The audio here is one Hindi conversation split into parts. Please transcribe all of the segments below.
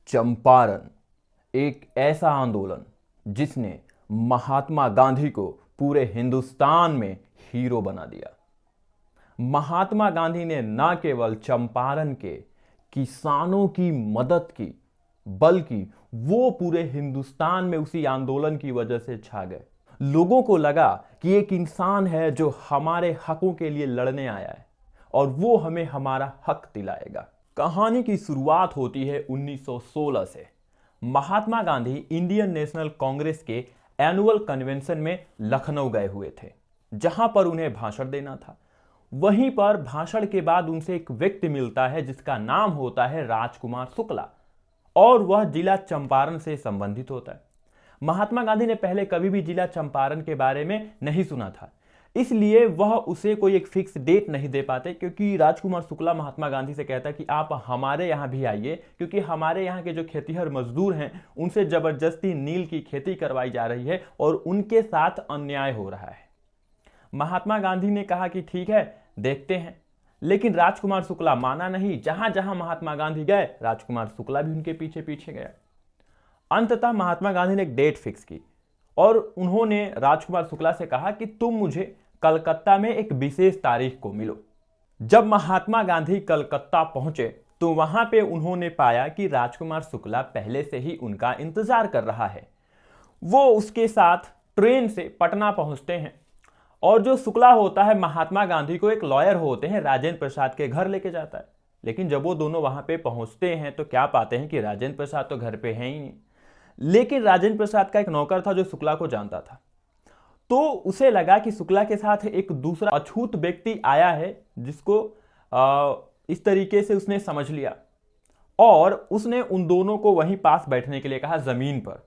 चंपारण एक ऐसा आंदोलन जिसने महात्मा गांधी को पूरे हिंदुस्तान में हीरो बना दिया। महात्मा गांधी ने न केवल चंपारण के किसानों की मदद की, बल्कि वो पूरे हिंदुस्तान में उसी आंदोलन की वजह से छा गए। लोगों को लगा कि एक इंसान है जो हमारे हकों के लिए लड़ने आया है और वो हमें हमारा हक दिलाएगा। कहानी की शुरुआत होती है 1916 से। महात्मा गांधी इंडियन नेशनल कांग्रेस के एनुअल कन्वेंशन में लखनऊ गए हुए थे, जहां पर उन्हें भाषण देना था। वहीं पर भाषण के बाद उनसे एक व्यक्ति मिलता है जिसका नाम होता है राजकुमार शुक्ला, और वह जिला चंपारण से संबंधित होता है। महात्मा गांधी ने पहले कभी भी जिला चंपारण के बारे में नहीं सुना था, इसलिए वह उसे कोई एक फिक्स डेट नहीं दे पाते, क्योंकि राजकुमार शुक्ला महात्मा गांधी से कहता कि आप हमारे यहाँ भी आइए, क्योंकि हमारे यहाँ के जो खेतीहर मजदूर हैं उनसे जबरदस्ती नील की खेती करवाई जा रही है और उनके साथ अन्याय हो रहा है। महात्मा गांधी ने कहा कि ठीक है, देखते हैं, लेकिन राजकुमार शुक्ला माना नहीं। जहां जहां महात्मा गांधी गए, राजकुमार शुक्ला भी उनके पीछे पीछे गया। अंततः महात्मा गांधी ने एक डेट फिक्स की और उन्होंने राजकुमार शुक्ला से कहा कि तुम मुझे कलकत्ता में एक विशेष तारीख को मिलो। जब महात्मा गांधी कलकत्ता पहुंचे तो वहां पे उन्होंने पाया कि राजकुमार शुक्ला पहले से ही उनका इंतजार कर रहा है। वो उसके साथ ट्रेन से पटना पहुंचते हैं और जो शुक्ला होता है महात्मा गांधी को एक लॉयर होते हैं राजेंद्र प्रसाद के घर लेके जाता है। लेकिन जब वो दोनों वहां पे पहुंचते हैं तो क्या पाते हैं कि राजेंद्र प्रसाद तो घर पे है ही नहीं। लेकिन राजेंद्र प्रसाद का एक नौकर था जो शुक्ला को जानता था, तो उसे लगा कि शुक्ला के साथ एक दूसरा अछूत व्यक्ति आया है जिसको इस तरीके से उसने समझ लिया, और उसने उन दोनों को वहीं पास बैठने के लिए कहा, जमीन पर।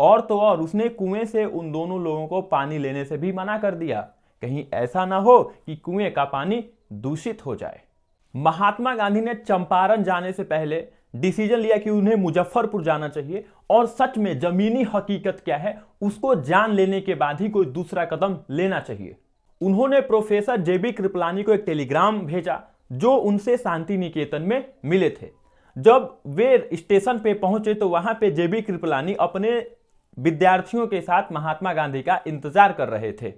और तो और उसने कुएं से उन दोनों लोगों को पानी लेने से भी मना कर दिया, कहीं ऐसा ना हो कि कुएं का पानी दूषित हो जाए। महात्मा गांधी ने चंपारण जाने से पहले डिसीजन लिया कि उन्हें मुजफ्फरपुर जाना चाहिए, और सच में जमीनी हकीकत क्या है उसको जान लेने के बाद ही कोई दूसरा कदम लेना चाहिए। उन्होंने प्रोफेसर जेबी कृपलानी को एक टेलीग्राम भेजा जो उनसे शांति निकेतन में मिले थे। जब वे स्टेशन पे पहुंचे तो वहां पे जेबी कृपलानी अपने विद्यार्थियों के साथ महात्मा गांधी का इंतजार कर रहे थे।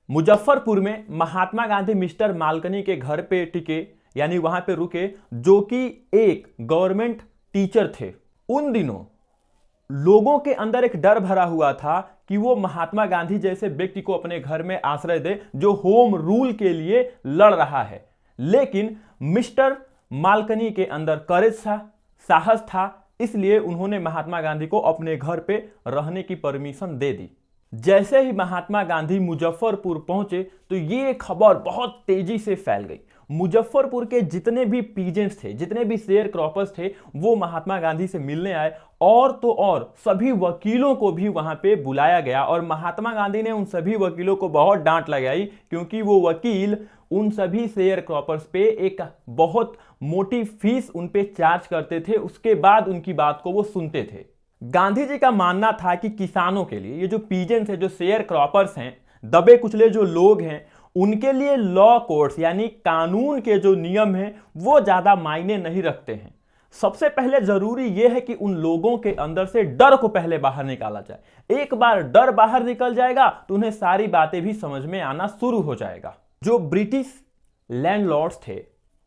मुजफ्फरपुर में महात्मा गांधी मिस्टर मालकनी के घर पे टिके, यानी वहां पे रुके, जो कि एक गवर्नमेंट टीचर थे। उन दिनों लोगों के अंदर एक डर भरा हुआ था कि वो महात्मा गांधी जैसे व्यक्ति को अपने घर में आश्रय दे जो होम रूल के लिए लड़ रहा है। लेकिन मिस्टर मालकनी के अंदर करेज था, साहस था, इसलिए उन्होंने महात्मा गांधी को अपने घर पे रहने की परमिशन दे दी। जैसे ही महात्मा गांधी मुजफ्फरपुर पहुंचे तो ये खबर बहुत तेजी से फैल गई। मुजफ्फरपुर के जितने भी पीजेंट्स थे, जितने भी शेयर क्रॉपर्स थे, वो महात्मा गांधी से मिलने आए, और तो और सभी वकीलों को भी वहां पे बुलाया गया। और महात्मा गांधी ने उन सभी वकीलों को बहुत डांट लगाई, क्योंकि वो वकील उन सभी शेयर क्रॉपर्स पे एक बहुत मोटी फीस उन पे चार्ज करते थे, उसके बाद उनकी बात को वो सुनते थे। गांधी जी का मानना था कि किसानों के लिए, ये जो पीजेंट्स हैं, जो शेयर क्रॉपर्स हैं, दबे कुचले जो लोग हैं, उनके लिए लॉ कोर्ट्स यानी कानून के जो नियम हैं वो ज्यादा मायने नहीं रखते हैं। सबसे पहले जरूरी यह है कि उन लोगों के अंदर से डर को पहले बाहर निकाला जाए। एक बार डर बाहर निकल जाएगा तो उन्हें सारी बातें भी समझ में आना शुरू हो जाएगा। जो ब्रिटिश लैंडलॉर्ड्स थे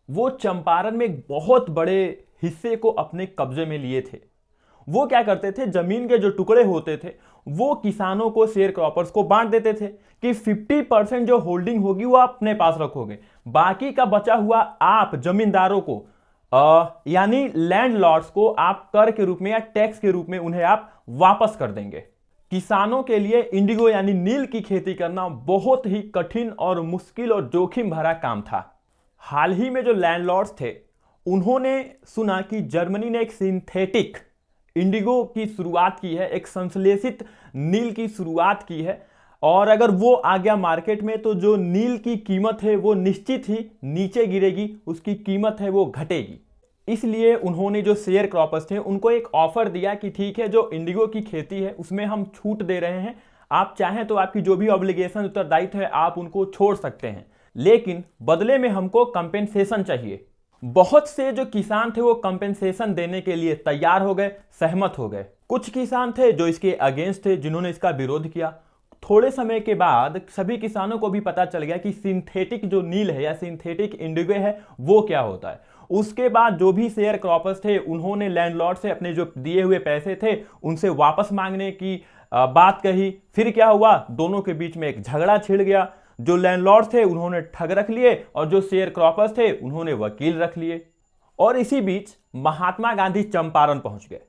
वो चंपारण में एक बहुत बड़े हिस्से को अपने कब्जे में लिए थे। वो क्या करते थे, जमीन के जो टुकड़े होते थे वो किसानों को, शेयर क्रॉपर्स को बांट देते थे कि 50% जो होल्डिंग होगी वो आप अपने पास रखोगे, बाकी का बचा हुआ आप जमींदारों को यानी लैंडलॉर्ड्स को आप कर के रूप में या टैक्स के रूप में उन्हें आप वापस कर देंगे। किसानों के लिए इंडिगो यानी नील की खेती करना बहुत ही कठिन और मुश्किल और जोखिम भरा काम था। हाल ही में जो लैंडलॉर्ड्स थे उन्होंने सुना कि जर्मनी ने एक सिंथेटिक इंडिगो की शुरुआत की है, एक संश्लेषित नील की शुरुआत की है, और अगर वो आ गया मार्केट में तो जो नील की कीमत है वो निश्चित ही नीचे गिरेगी, उसकी कीमत है वो घटेगी। इसलिए उन्होंने जो शेयर क्रॉपर्स थे उनको एक ऑफर दिया कि ठीक है, जो इंडिगो की खेती है उसमें हम छूट दे रहे हैं, आप चाहें तो आपकी जो भी ऑब्लिगेशन, उत्तरदायित्व है, आप उनको छोड़ सकते हैं, लेकिन बदले में हमको कंपेंसेशन चाहिए। बहुत से जो किसान थे वो कंपेंसेशन देने के लिए तैयार हो गए, सहमत हो गए। कुछ किसान थे जो इसके अगेंस्ट थे, जिन्होंने इसका विरोध किया। थोड़े समय के बाद सभी किसानों को भी पता चल गया कि सिंथेटिक जो नील है या सिंथेटिक इंडिगो है वो क्या होता है। उसके बाद जो भी शेयर क्रॉपर्स थे उन्होंने लैंडलॉर्ड से अपने जो दिए हुए पैसे थे उनसे वापस मांगने की बात कही। फिर क्या हुआ, दोनों के बीच में एक झगड़ा छिड़ गया। जो लैंडलॉर्ड थे उन्होंने ठग रख लिए और जो शेयर क्रॉपर्स थे उन्होंने वकील रख लिए। और इसी बीच महात्मा गांधी चंपारण पहुंच गए।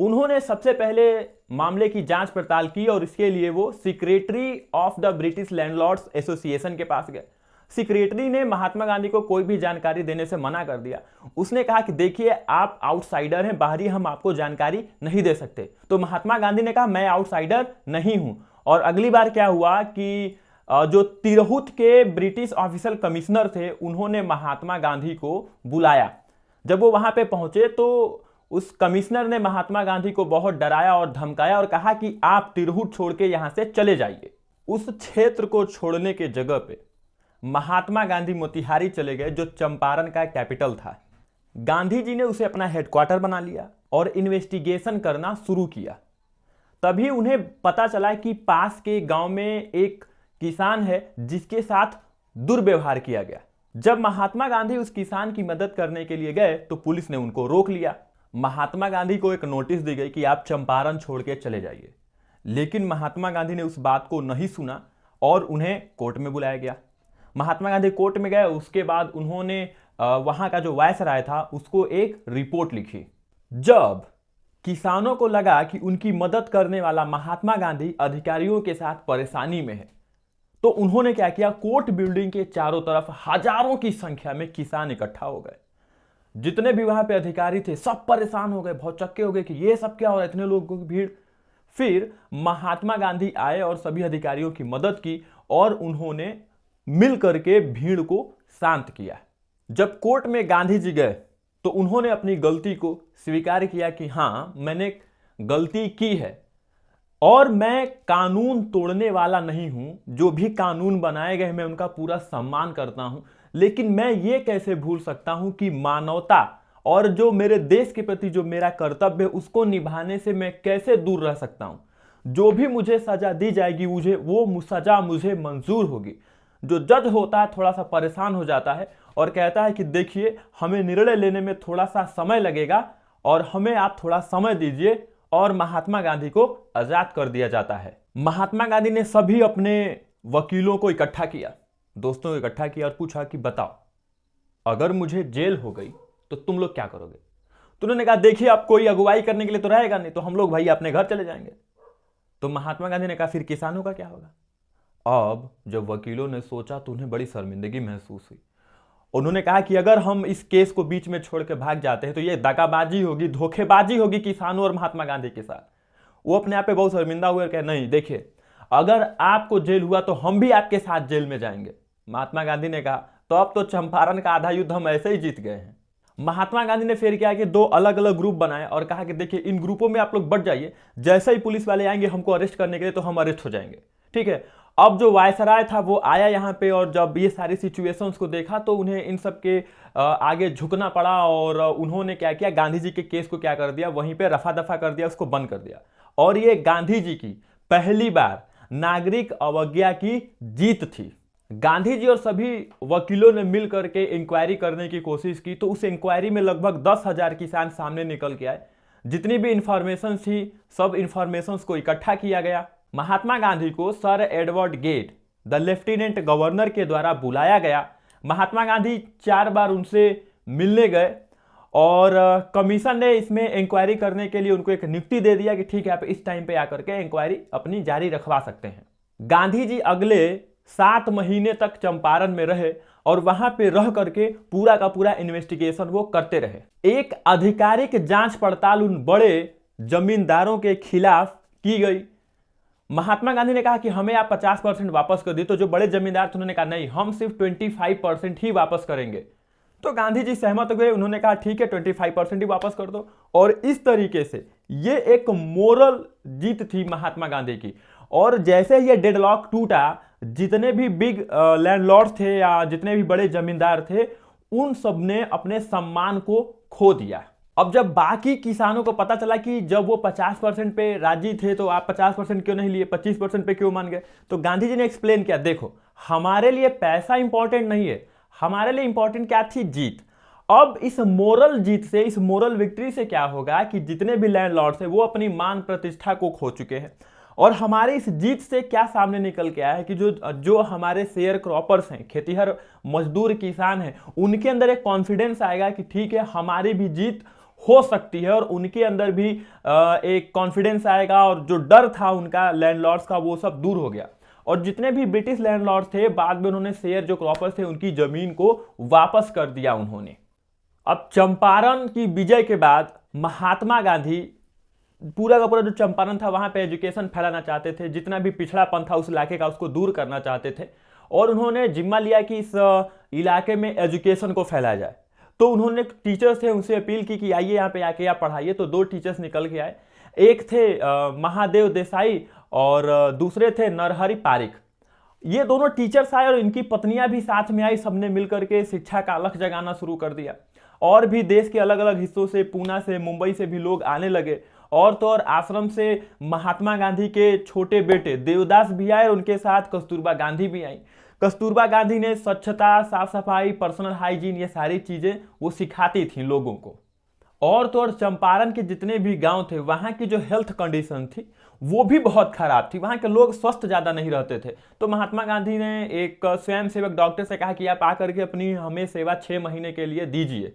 उन्होंने सबसे पहले मामले की जांच पड़ताल की और इसके लिए वो secretary of the British landlords association के पास गए। सेक्रेटरी ने महात्मा गांधी को कोई भी जानकारी देने से मना कर दिया। उसने कहा कि देखिए आप आउटसाइडर हैं, बाहरी हम आपको जानकारी नहीं दे सकते। तो महात्मा गांधी ने कहा मैं आउटसाइडर नहीं हूं। और अगली बार क्या हुआ कि जो तिरहुत के ब्रिटिश ऑफिशियल कमिश्नर थे उन्होंने महात्मा गांधी को बुलाया। जब वो वहां पे पहुंचे तो उस कमिश्नर ने महात्मा गांधी को बहुत डराया और धमकाया और कहा कि आप तिरहुत छोड़ के यहां से चले जाइए। उस क्षेत्र को छोड़ने के जगह पे महात्मा गांधी मोतिहारी चले गए, जो चंपारण का कैपिटल था। गांधी जी ने उसे अपना हेडक्वार्टर बना लिया और इन्वेस्टिगेशन करना शुरू किया। तभी उन्हें पता चला कि पास के गांव में एक किसान है जिसके साथ दुर्व्यवहार किया गया। जब महात्मा गांधी उस किसान की मदद करने के लिए गए तो पुलिस ने उनको रोक लिया। महात्मा गांधी को एक नोटिस दी गई कि आप चंपारण छोड़ के चले जाइए, लेकिन महात्मा गांधी ने उस बात को नहीं सुना और उन्हें कोर्ट में बुलाया गया। महात्मा गांधी कोर्ट में गए। उसके बाद उन्होंने वहां का जो वायसराय था उसको एक रिपोर्ट लिखी। जब किसानों को लगा कि उनकी मदद करने वाला महात्मा गांधी अधिकारियों के साथ परेशानी में है, तो उन्होंने क्या किया, कोर्ट बिल्डिंग के चारों तरफ हजारों की संख्या में किसान इकट्ठा हो गए। जितने भी वहां पे अधिकारी थे सब परेशान हो गए, बहुत चक्के हो गए कि ये सब क्या हो रहा है, इतने लोगों की भीड़। फिर महात्मा गांधी आए और सभी अधिकारियों की मदद की और उन्होंने मिल करके भीड़ को शांत किया। जब कोर्ट में गांधी जी गए तो उन्होंने अपनी गलती को स्वीकार किया कि हां मैंने गलती की है और मैं कानून तोड़ने वाला नहीं हूं। जो भी कानून बनाए गए मैं उनका पूरा सम्मान करता हूं, लेकिन मैं ये कैसे भूल सकता हूं कि मानवता और जो मेरे देश के प्रति जो मेरा कर्तव्य है उसको निभाने से मैं कैसे दूर रह सकता हूं। जो भी मुझे सजा दी जाएगी वो सजा मुझे मंजूर होगी। जो जज होता है थोड़ा सा परेशान हो जाता है और कहता है कि देखिए हमें निर्णय लेने में थोड़ा सा समय लगेगा और हमें आप थोड़ा समय दीजिए, और महात्मा गांधी को आजाद कर दिया जाता है। महात्मा गांधी ने सभी अपने वकीलों को इकट्ठा किया, दोस्तों को इकट्ठा किया और पूछा कि बताओ अगर मुझे जेल हो गई तो तुम लोग क्या करोगे। तो उन्होंने कहा देखिए अब कोई अगुवाई करने के लिए तो रहेगा नहीं, तो हम लोग भाई अपने घर चले जाएंगे। तो महात्मा गांधी ने कहा फिर किसानों का क्या होगा। अब जब वकीलों ने सोचा तो उन्हें बड़ी शर्मिंदगी महसूस हुई। उन्होंने कहा कि अगर हम इस केस को बीच में छोड़ के भाग जाते हैं तो ये दगाबाजी होगी, धोखेबाजी होगी किसानों और महात्मा गांधी के साथ। वो अपने आप पे बहुत शर्मिंदा हुए और कहे नहीं देखिए अगर आपको जेल हुआ तो हम भी आपके साथ जेल में जाएंगे। महात्मा गांधी ने कहा तो अब तो चंपारण का आधा युद्ध हम ऐसे ही जीत गए हैं। महात्मा गांधी ने फिर क्या कि दो अलग अलग ग्रुप बनाए और कहा कि देखिए इन ग्रुपों में आप लोग बढ़ जाइए, जैसे ही पुलिस वाले आएंगे हमको अरेस्ट करने के लिए तो हम अरेस्ट हो जाएंगे, ठीक है। अब जो वायसराय था वो आया यहाँ पे और जब ये सारी सिचुएशंस को देखा तो उन्हें इन सब के आगे झुकना पड़ा और उन्होंने क्या किया, गांधी जी के केस को क्या कर दिया, वहीं पे रफा दफा कर दिया, उसको बंद कर दिया। और ये गांधी जी की पहली बार नागरिक अवज्ञा की जीत थी। गांधी जी और सभी वकीलों ने मिल करके इंक्वायरी करने की कोशिश की, तो उस इंक्वायरी में लगभग 10,000 किसान सामने निकल के आए। जितनी भी इंफॉर्मेशन थी सब इंफॉर्मेशन को इकट्ठा किया गया। महात्मा गांधी को sir Edward get the lieutenant governor के द्वारा बुलाया गया। महात्मा गांधी 4 बार उनसे मिलने गए और कमीशन ने इसमें इंक्वायरी करने के लिए उनको एक नियुक्ति दे दिया कि ठीक है आप इस टाइम पे आकर के इंक्वायरी अपनी जारी रखवा सकते हैं। गांधी जी अगले 7 महीने तक चंपारण में रहे और वहां पे रह करके पूरा का पूरा इन्वेस्टिगेशन वो करते रहे। एक आधिकारिक जांच पड़ताल उन बड़े जमींदारों के खिलाफ की गई। महात्मा गांधी ने कहा कि हमें आप 50% वापस कर दी, तो जो बड़े जमींदार थे उन्होंने कहा नहीं हम सिर्फ 25% ही वापस करेंगे। तो गांधी जी सहमत हो गए, उन्होंने कहा ठीक है 25% ही वापस कर दो। और इस तरीके से ये एक मोरल जीत थी महात्मा गांधी की। और जैसे ही ये डेडलॉक टूटा, जितने भी बिग लैंडलॉर्ड्स थे या जितने भी बड़े जमींदार थे उन सब ने अपने सम्मान को खो दिया। अब जब बाकी किसानों को पता चला कि जब वो 50% पे राजी थे तो आप 50% क्यों नहीं लिए, 25% पे क्यों मान गए, तो गांधी जी ने एक्सप्लेन किया, देखो हमारे लिए पैसा इंपॉर्टेंट नहीं है, हमारे लिए इंपॉर्टेंट क्या थी, जीत। अब इस मोरल जीत से, इस मोरल विक्ट्री से क्या होगा कि जितने भी लैंडलॉर्ड्स हैं वो अपनी मान प्रतिष्ठा को खो चुके हैं। और हमारे इस जीत से क्या सामने निकल के आया है कि जो जो हमारे शेयर क्रॉपर्स हैं, खेतीहर मजदूर किसान हैं, उनके अंदर एक कॉन्फिडेंस आएगा कि ठीक है हमारी भी जीत हो सकती है, और उनके अंदर भी एक कॉन्फिडेंस आएगा, और जो डर था उनका लैंडलॉर्ड्स का वो सब दूर हो गया। और जितने भी ब्रिटिश लैंडलॉर्ड्स थे बाद में उन्होंने शेयर जो क्रॉपर्स थे उनकी जमीन को वापस कर दिया उन्होंने। अब चंपारण की विजय के बाद महात्मा गांधी पूरा का पूरा जो चंपारण था वहां पे एजुकेशन फैलाना चाहते थे, जितना भी पिछड़ापन था उस इलाके का उसको दूर करना चाहते थे, और उन्होंने जिम्मा लिया कि इस इलाके में एजुकेशन को फैलाया जाए। तो उन्होंने टीचर्स थे उनसे अपील की कि आइए यहाँ पे आके आप पढ़ाइए। तो 2 टीचर्स निकल के आए, एक थे महादेव देसाई और दूसरे थे नरहरि पारिक। ये दोनों टीचर्स आए और इनकी पत्नियां भी साथ में आई, सबने मिलकर के शिक्षा का अलख जगाना शुरू कर दिया। और भी देश के अलग अलग हिस्सों से, पूना से, मुंबई से भी लोग आने लगे। और तो और आश्रम से महात्मा गांधी के छोटे बेटे देवदास भी आए और उनके साथ कस्तूरबा गांधी भी आई। कस्तूरबा गांधी ने स्वच्छता, साफ सफाई, पर्सनल हाइजीन, ये सारी चीजें वो सिखाती थी लोगों को। और तो और चंपारण के जितने भी गांव थे वहां की जो हेल्थ कंडीशन थी वो भी बहुत खराब थी, वहां के लोग स्वस्थ ज्यादा नहीं रहते थे। तो महात्मा गांधी ने एक स्वयं सेवक डॉक्टर से कहा कि आप आकर के अपनी हमें सेवा 6 महीने के लिए दीजिए।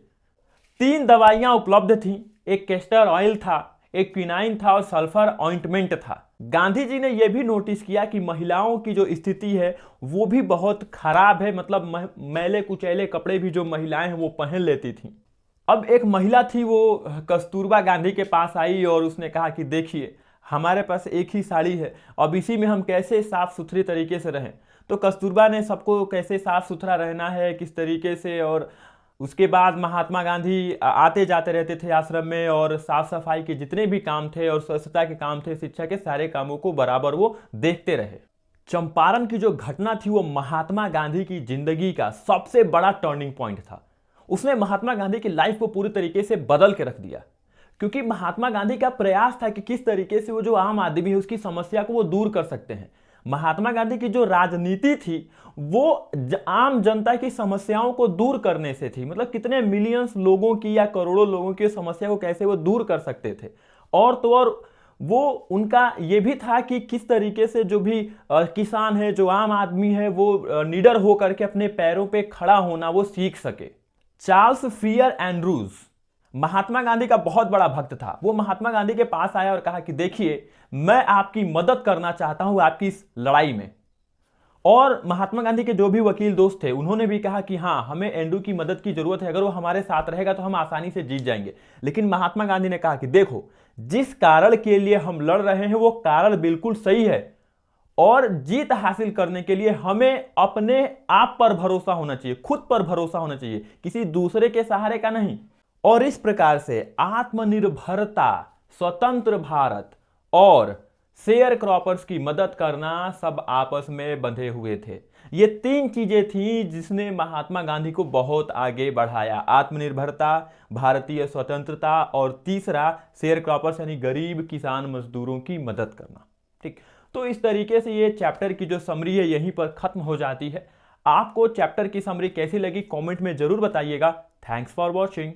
3 दवाइयां उपलब्ध थी, एक कैस्टर ऑयल था, एक क्विनाइन था और सल्फर ऑइंटमेंट था। गांधी जी ने यह भी नोटिस किया कि महिलाओं की जो स्थिति है वो भी बहुत खराब है, मतलब मैले कुचैले कपड़े भी जो महिलाएं हैं वो पहन लेती थी। अब एक महिला थी वो कस्तूरबा गांधी के पास आई और उसने कहा कि देखिए हमारे पास एक ही साड़ी है, अब इसी में हम कैसे साफ सुथरी तरीके से रहें। तो कस्तूरबा ने सबको कैसे साफ सुथरा रहना है, किस तरीके से, और उसके बाद महात्मा गांधी आते जाते रहते थे आश्रम में, और साफ सफाई के जितने भी काम थे और स्वच्छता के काम थे, शिक्षा के सारे कामों को बराबर वो देखते रहे। चंपारण की जो घटना थी वो महात्मा गांधी की जिंदगी का सबसे बड़ा टर्निंग पॉइंट था। उसने महात्मा गांधी की लाइफ को पूरी तरीके से बदल के रख दिया, क्योंकि महात्मा गांधी का प्रयास था कि किस तरीके से वो जो आम आदमी है उसकी समस्या को वो दूर कर सकते हैं। महात्मा गांधी की जो राजनीति थी वो आम जनता की समस्याओं को दूर करने से थी, मतलब कितने मिलियंस लोगों की या करोड़ों लोगों की समस्या को कैसे वो दूर कर सकते थे। और तो और वो उनका ये भी था कि किस तरीके से जो भी किसान है, जो आम आदमी है, वो निडर होकर के अपने पैरों पे खड़ा होना वो सीख सके। Charles fear Andrews Mahatma Gandhi का बहुत बड़ा भक्त था। वो महात्मा गांधी के पास आया और कहा कि देखिए मैं आपकी मदद करना चाहता हूं आपकी इस लड़ाई में। और महात्मा गांधी के जो भी वकील दोस्त थे उन्होंने भी कहा कि हाँ हमें एंड्रू की मदद की जरूरत है, अगर वो हमारे साथ रहेगा तो हम आसानी से जीत जाएंगे। लेकिन महात्मा गांधी ने कहा कि देखो जिस कारण के लिए हम लड़ रहे हैं वो कारण बिल्कुल सही है, और जीत हासिल करने के लिए हमें अपने आप पर भरोसा होना चाहिए, खुद पर भरोसा होना चाहिए, किसी दूसरे के सहारे का नहीं। और इस प्रकार से आत्मनिर्भरता, स्वतंत्र भारत और शेयर क्रॉपर्स की मदद करना सब आपस में बंधे हुए थे। ये 3 चीजें थी जिसने महात्मा गांधी को बहुत आगे बढ़ाया, आत्मनिर्भरता, भारतीय स्वतंत्रता, और तीसरा शेयर क्रॉपर्स यानी गरीब किसान मजदूरों की मदद करना। ठीक, तो इस तरीके से ये चैप्टर की जो समरी है यहीं पर खत्म हो जाती है। आपको चैप्टर की समरी कैसी लगी कमेंट में जरूर बताइएगा। Thanks for watching.